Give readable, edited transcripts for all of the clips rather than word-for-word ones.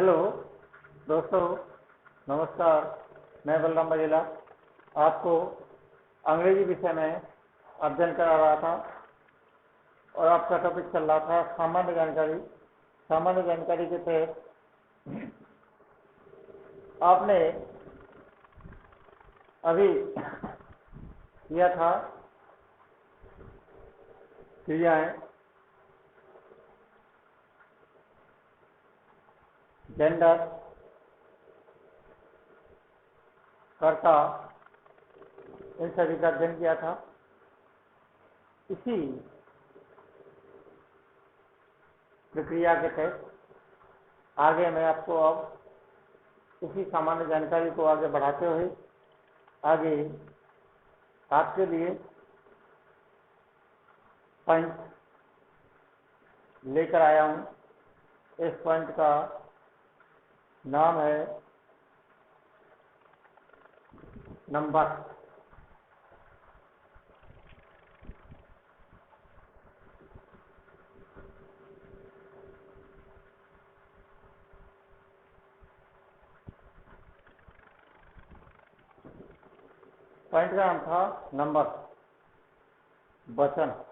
Hello दोस्तों, नमस्कार। मैं बलराम बघेला आपको अंग्रेजी विषय में अध्ययन करा रहा था और आपका टॉपिक चल रहा था सामान्य जानकारी। सामान्य जानकारी के तहत आपने अभी किया था क्रियाएं, जेंडर, कर्ता, इन सभी का अध्ययन किया था। इसी प्रक्रिया के तहत आगे मैं आपको अब इसी सामान्य जानकारी को आगे बढ़ाते हुए आगे आपके लिए पॉइंट लेकर आया हूं। इस पॉइंट का नाम है नंबर। पॉइंट का नाम था नंबर, वचन।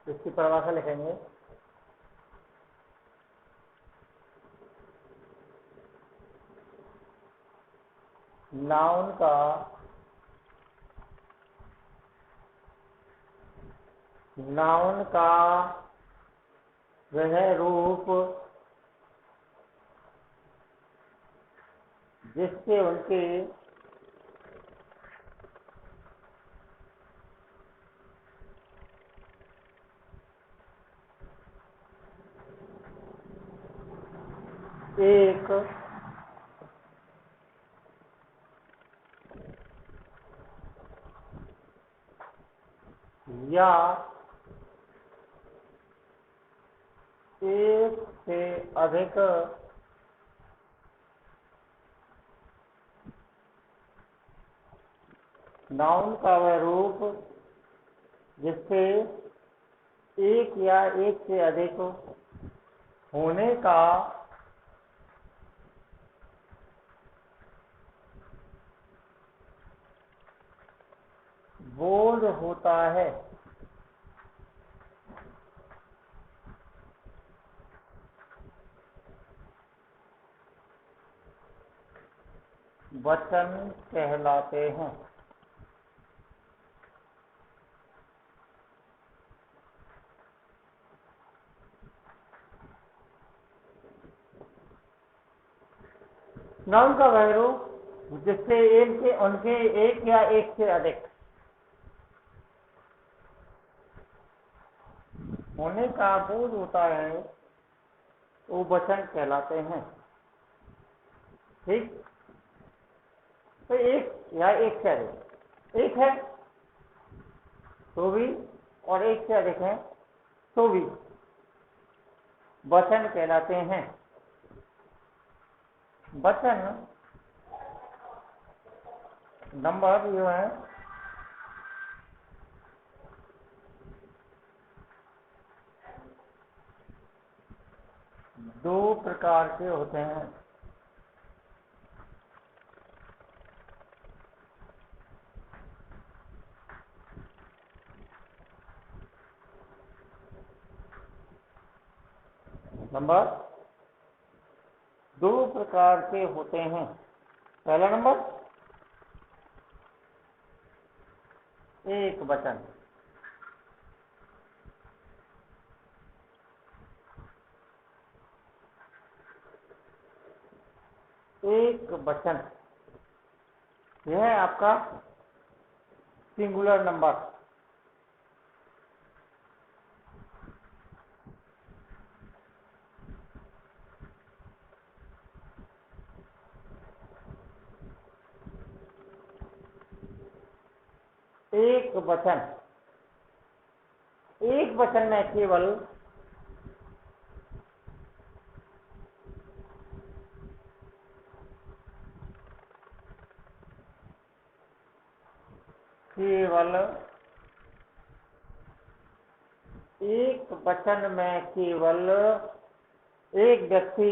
इसकी परिभाषा लिखेंगे। नाउन का वह रूप जिससे उनके एक या एक से अधिक नाउन का वह रूप जिससे एक या एक से अधिक होने का बोध होता है। वचन कहलाते हैं। नाउन का वह रूप जिससे उनके एक या एक से अधिक होने का बोध होता है, वो वचन कहलाते हैं। ठीक, तो एक या एक से अधिक, एक है तो भी और एक से अधिक है तो भी वचन कहलाते हैं। वचन नंबर जो है दो प्रकार के होते हैं। नंबर दो प्रकार के होते हैं। पहला नंबर एक वचन। एक वचन यह है आपका सिंगुलर नंबर। एक वचन में केवल केवल एक वचन में केवल एक व्यक्ति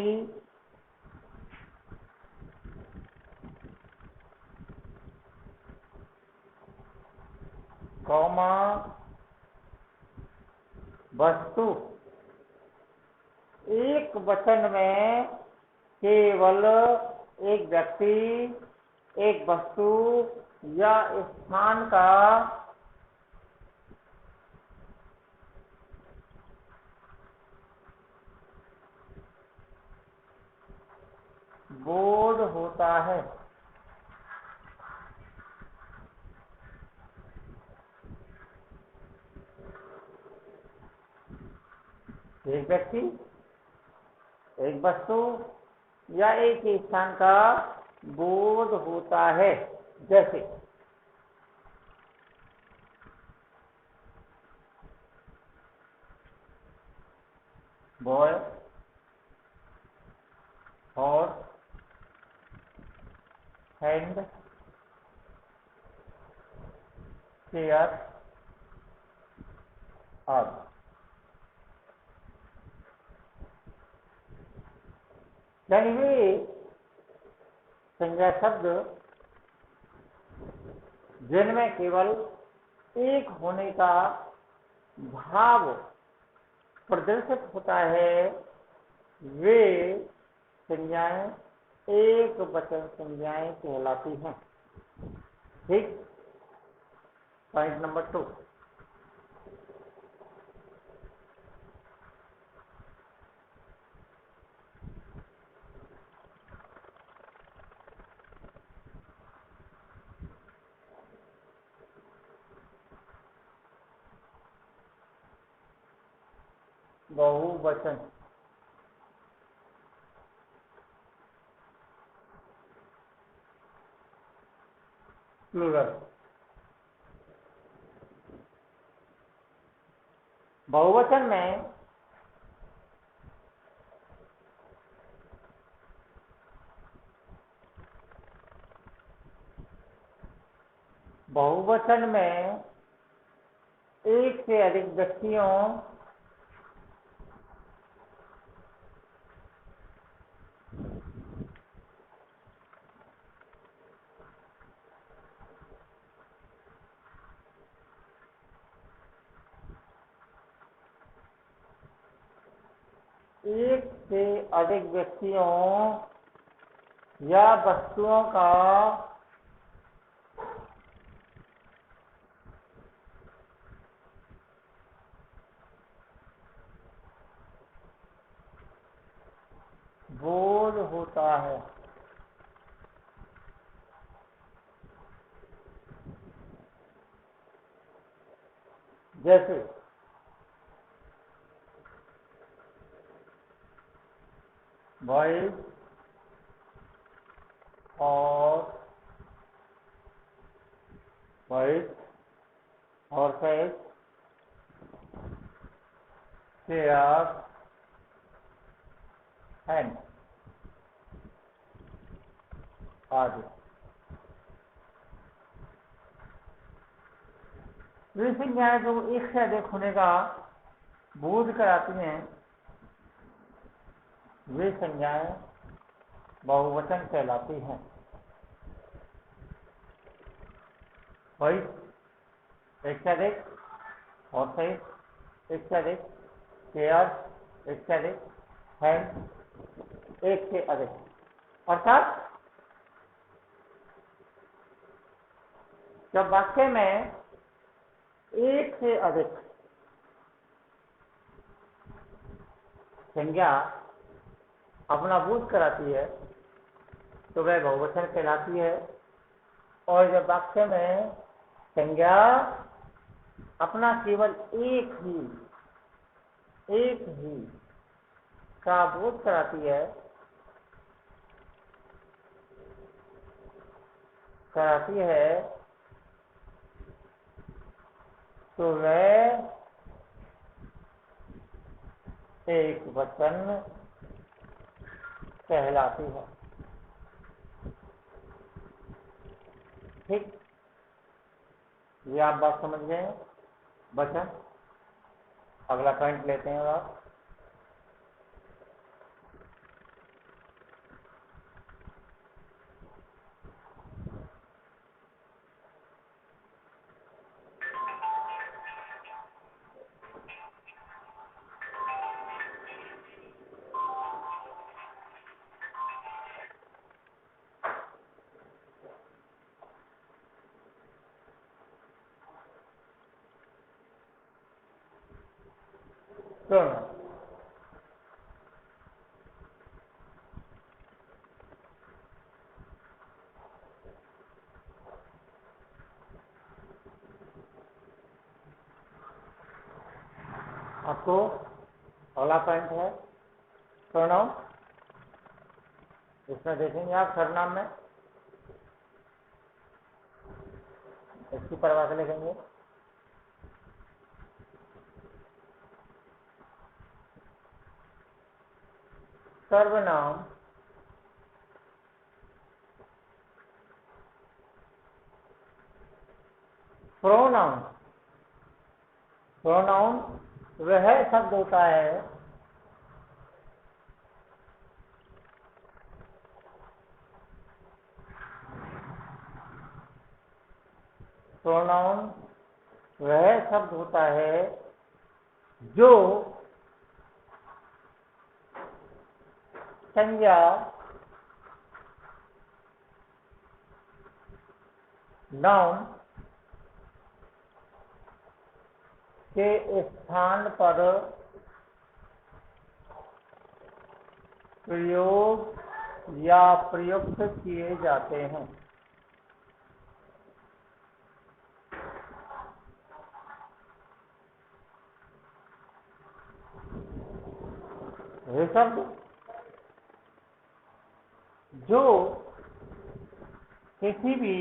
कौमा वस्तु, एक वचन में केवल एक व्यक्ति, एक वस्तु या स्थान का बोध होता है। एक व्यक्ति, एक वस्तु या एक स्थान का बोध होता है। जैसे बॉय, हॉर्स, हैंड, चेयर आदि। यानी वे संज्ञा शब्द जिनमें केवल एक होने का भाव प्रदर्शित होता है, वे संज्ञाएं एक वचन संज्ञाएं कहलाती हैं। ठीक। पॉइंट नंबर 2, बहुवचन। प्लूरल। बहुवचन में एक से अधिक व्यक्तियों या वस्तुओं का बोध होता है। जैसे बॉयज और हॉर्सेस, चेयर, हैंड आदि। वे संज्ञाएं जो एक से अधिक होने का बोध कराती हैं, वे संज्ञाएं बहुवचन कहलाती हैं। वही एक से अधिक, हॉर्सेस एक से अधिक, चेयर एक से अधिक, हैंड एक से अधिक। अर्थात जब वाक्य में एक से अधिक संज्ञा अपना बोध कराती है तो वह बहुवचन कहलाती है, और जब वाक्य में संज्ञा अपना केवल एक ही का बोध कराती है तो वह एक वचन कहलाती है। ठीक। ये आप बात समझ गए हैं बच्चन। अगला पॉइंट लेते हैं आप। प्रोनाउन आपको अगला पॉइंट है प्रोनाउन। इसमें देखेंगे आप सर्वनाम में इसकी परिभाषा लिखेंगे। सर्वनाम प्रोनाउन। प्रोनाउन वह शब्द होता है प्रोनाउन वह शब्द होता है जो संज्ञा नाउन के स्थान पर प्रयोग या प्रयुक्त किए जाते हैं। ये शब्द जो किसी भी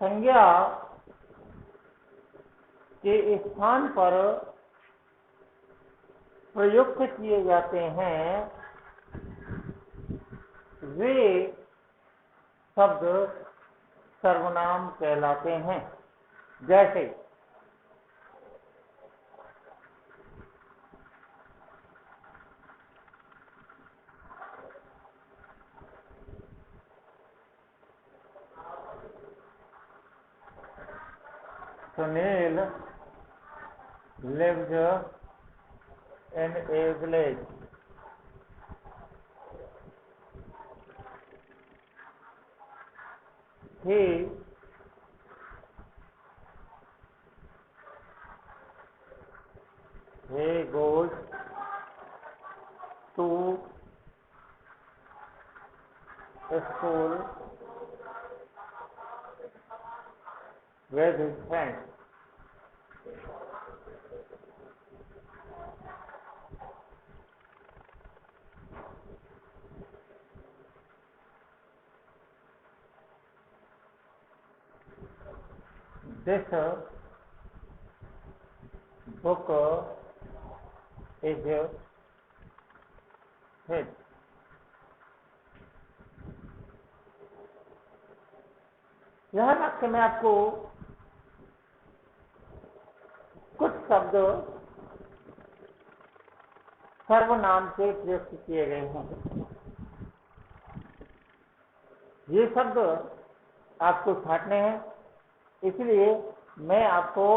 संज्ञा के स्थान पर प्रयुक्त किए जाते हैं वे शब्द सर्वनाम कहलाते हैं। जैसे Sunil lives in a village. He goes to school with his friends. This book is his. यह वाक्य में आपको कुछ शब्द सर्वनाम से प्रयुक्त किए गए हैं। ये शब्द आपको छांटने हैं, इसलिए मैं आपको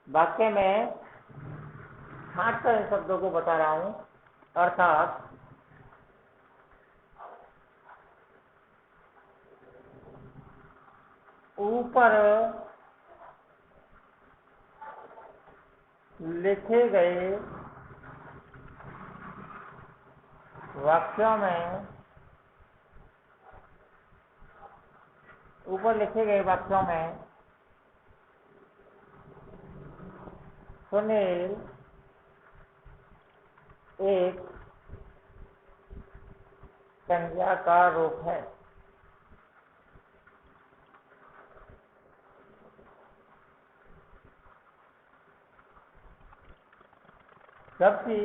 वाक्य में छांटकर इन शब्दों को बता रहा हूं। अर्थात ऊपर लिखे गए वाक्यों में सुनील एक संज्ञा का रूप है। जबकि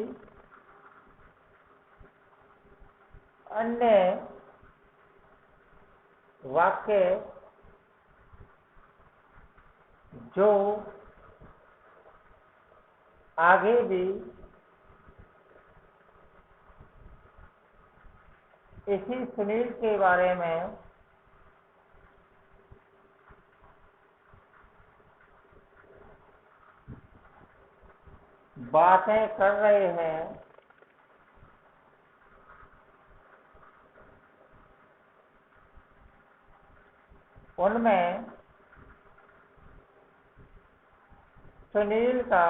अन्य वाक्य जो आगे भी इसी सुनील के बारे में बातें कर रहे हैं, उनमें सुनील का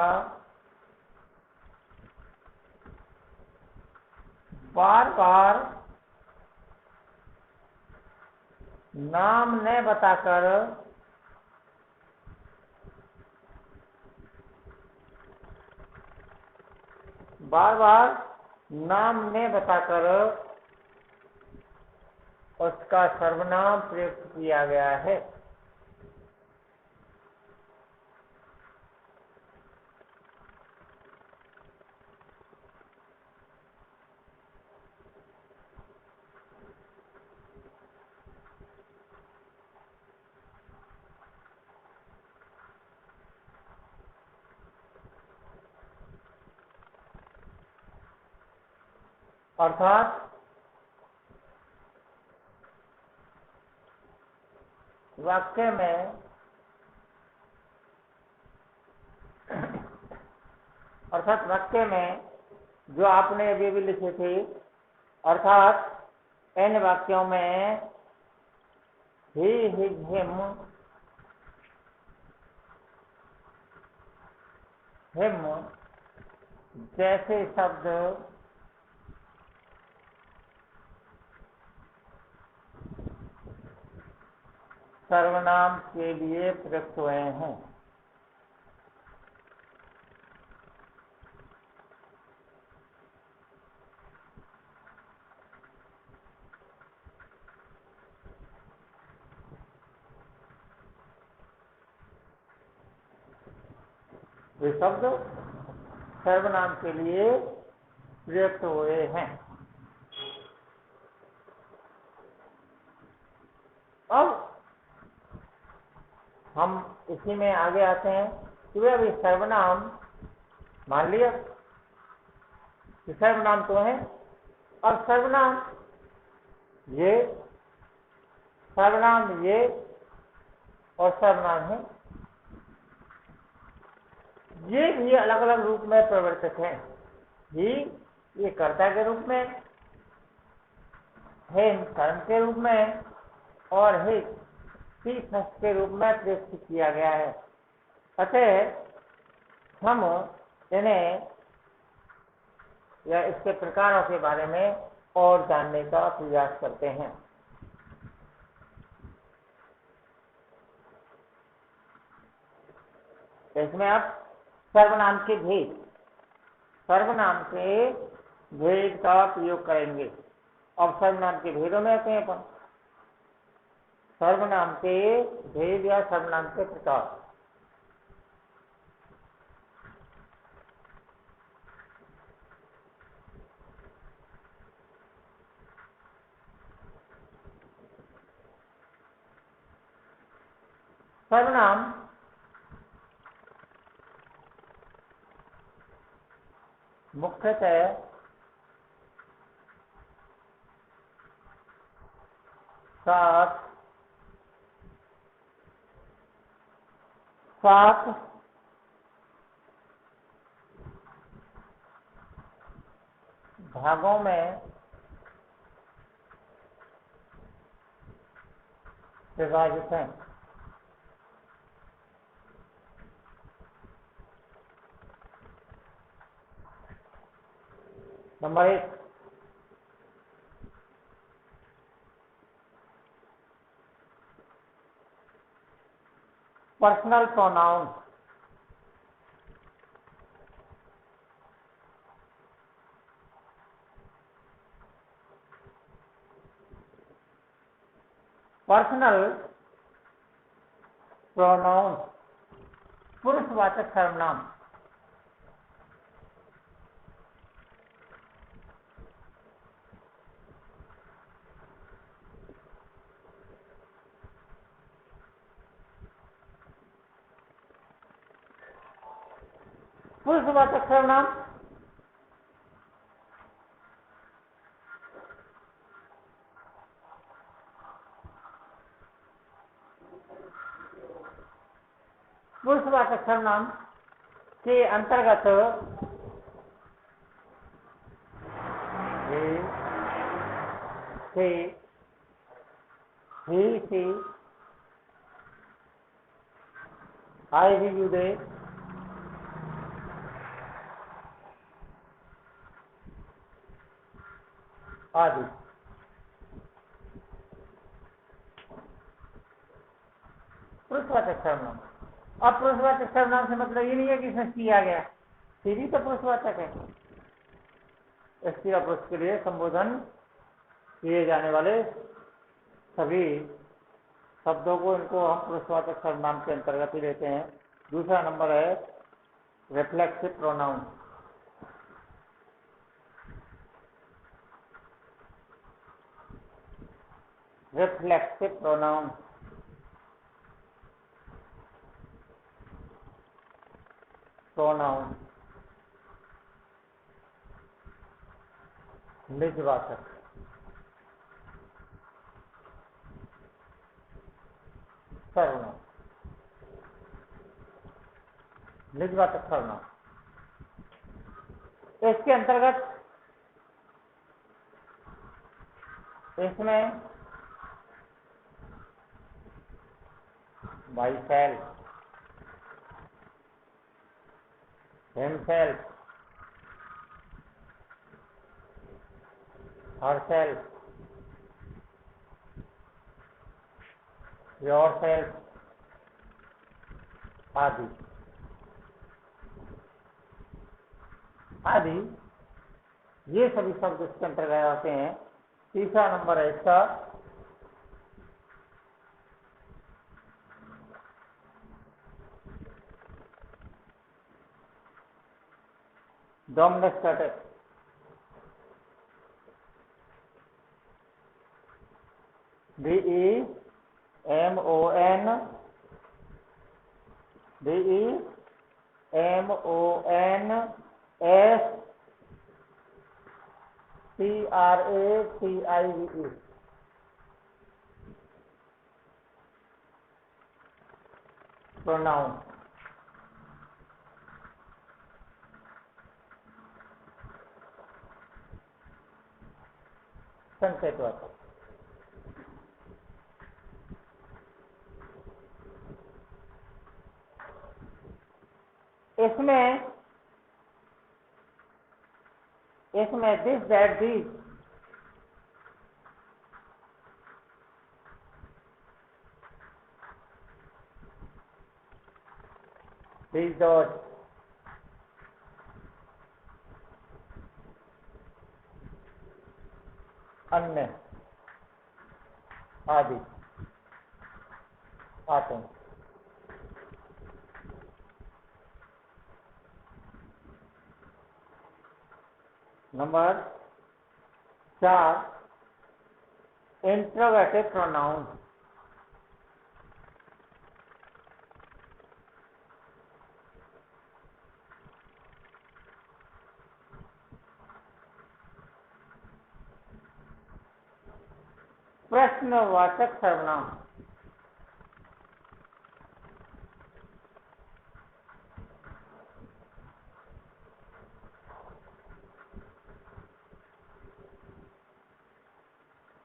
बार बार नाम न बताकर उसका सर्वनाम प्रयुक्त किया गया है। अर्थात वाक्य में जो आपने अभी भी लिखी थी, अर्थात इन वाक्यों में ही, हिज, हिम जैसे शब्द सर्वनाम के लिए प्रयुक्त हुए हैं। वे शब्द सर्वनाम के लिए प्रयुक्त हुए हैं। अब हम इसी में आगे आते हैं कि वे अभी सर्वनाम मान लिया कि सर्वनाम तो है। अब सर्वनाम ये और सर्वनाम है, ये भी अलग अलग रूप में प्रवर्तित हैं। ही ये कर्ता के रूप में है, कर्म के रूप में, और ही के रूप में प्रयुक्त किया गया है। अतः हम इन्हें या इसके प्रकारों के बारे में और जानने का प्रयास करते हैं। इसमें आप सर्वनाम के भेद का प्रयोग करेंगे। अब सर्वनाम के भेदों में आते हैं अपन। सर्वनाम के भेद या सर्वनाम के प्रकार। सर्वनाम मुख्यतः सात भागों में विभाजित हैं। Number 1, personal pronoun. Personal pronoun पुरुषवाचक सर्वनाम। पुरुषवाचक सर्वनाम, पुरुषवाचक सर्वनाम के अंतर्गत he, she, I, we, you, they, आदि। पुरुषवाचक सर्वनाम। अब पुरुषवाचक सर्वनाम से मतलब ये नहीं है कि इसमें सी आ गया, सी भी तो पुरुषवाचक है। स्त्री और पुरुष के लिए संबोधन किए जाने वाले सभी शब्दों को, इनको हम पुरुषवाचक सर्वनाम के अंतर्गत ही लेते हैं। दूसरा नंबर है reflexive pronoun. Reflexive pronoun, pronoun निजवाचक, सर्वनाम, निजवाचक सर्वनाम। इसके अंतर्गत इसमें myself, himself, herself, yourself आदि आदि ये सभी शब्द इसके अंतर्गत आते हैं। तीसरा नंबर है इसका डोमिनेस्टेटिव, DEMONSTRATIVE, प्रोनाउन। संकेतवाचक। इसमें this, that, these, these, those, अन्य आदि आते हैं। Number 4 interrogative pronoun. प्रश्नवाचक सर्वनाम।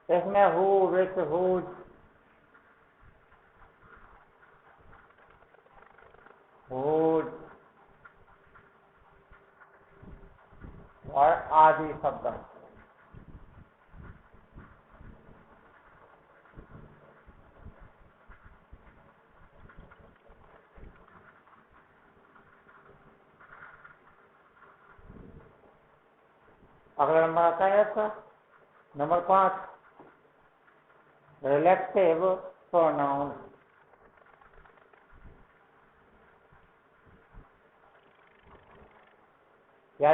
इसमें हु, विच, हुज, हुज और आदि शब्द। अगला नंबर आता है आपका नंबर 5 रिलेटिव प्रोनाउन। या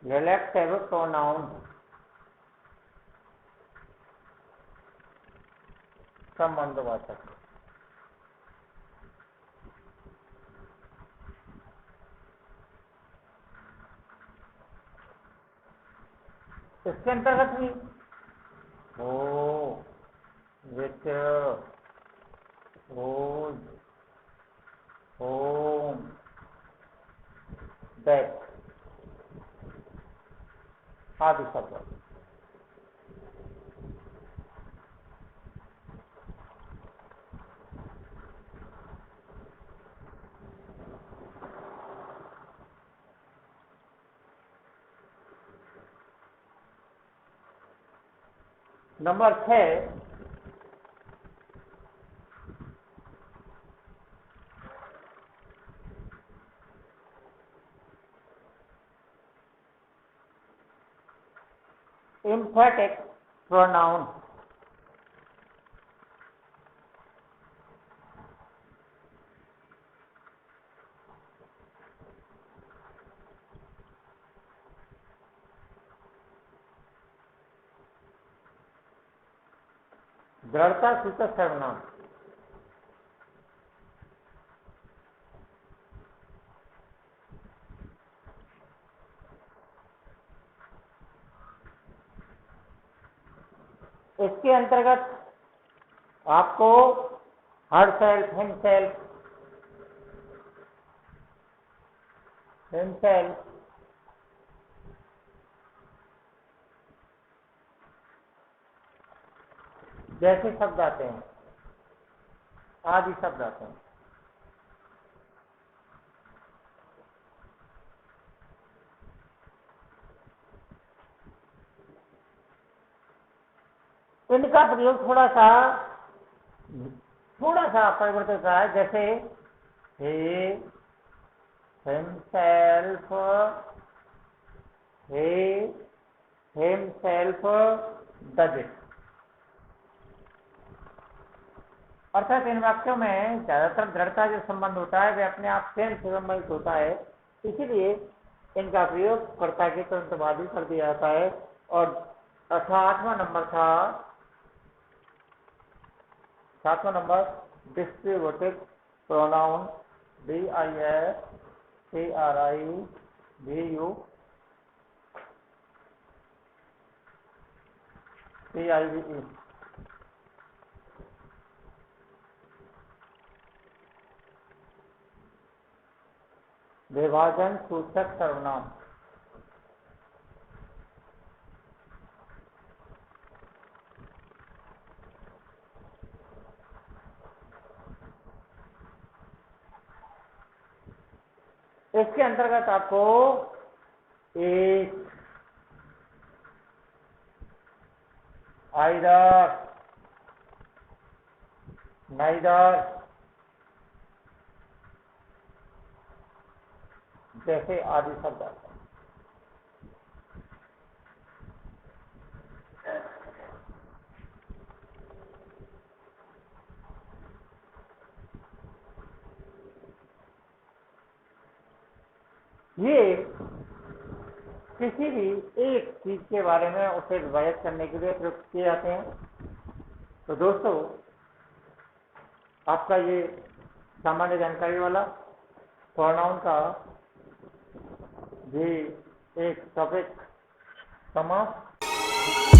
रिलेटिव प्रोनाउन संबंधवाचक। इसके अंतर्गत भी हो, विच, whose, whom, that आदि शब्द। Number 6, emphatic pronoun। दृढ़ता सूचक सर्वनाम। इसके अंतर्गत आपको हर सेल्फ, हिमसेल्फ, हिमसेल्फ, जैसे शब्द आते हैं, आदि शब्द आते हैं। इनका प्रयोग थोड़ा सा परिवर्तित रहा है, जैसे he, himself, he, himself does it। अर्थात इन वाक्यों में ज्यादातर दृढ़ता जो संबंध होता है वह अपने आप स्वयं से संबंधित होता है, इसीलिए इनका प्रयोग कर्ता के तुरंत बाद ही कर दिया जाता है। और 8वां नंबर था, 7वां नंबर डिस्ट्रीब्यूटिव प्रोनाउन, DISTRIBUTIVE। विभाजन सूचक सर्वनाम। इसके अंतर्गत आपको एक, आइदर, नाइदर जैसे आदि शब्द आते हैं। ये किसी भी एक चीज के बारे में उसे विभाजित करने के लिए प्रयुक्त किए जाते हैं। तो दोस्तों, आपका ये सामान्य जानकारी वाला प्रोनाउन का भी एक टॉपिक समाप्त।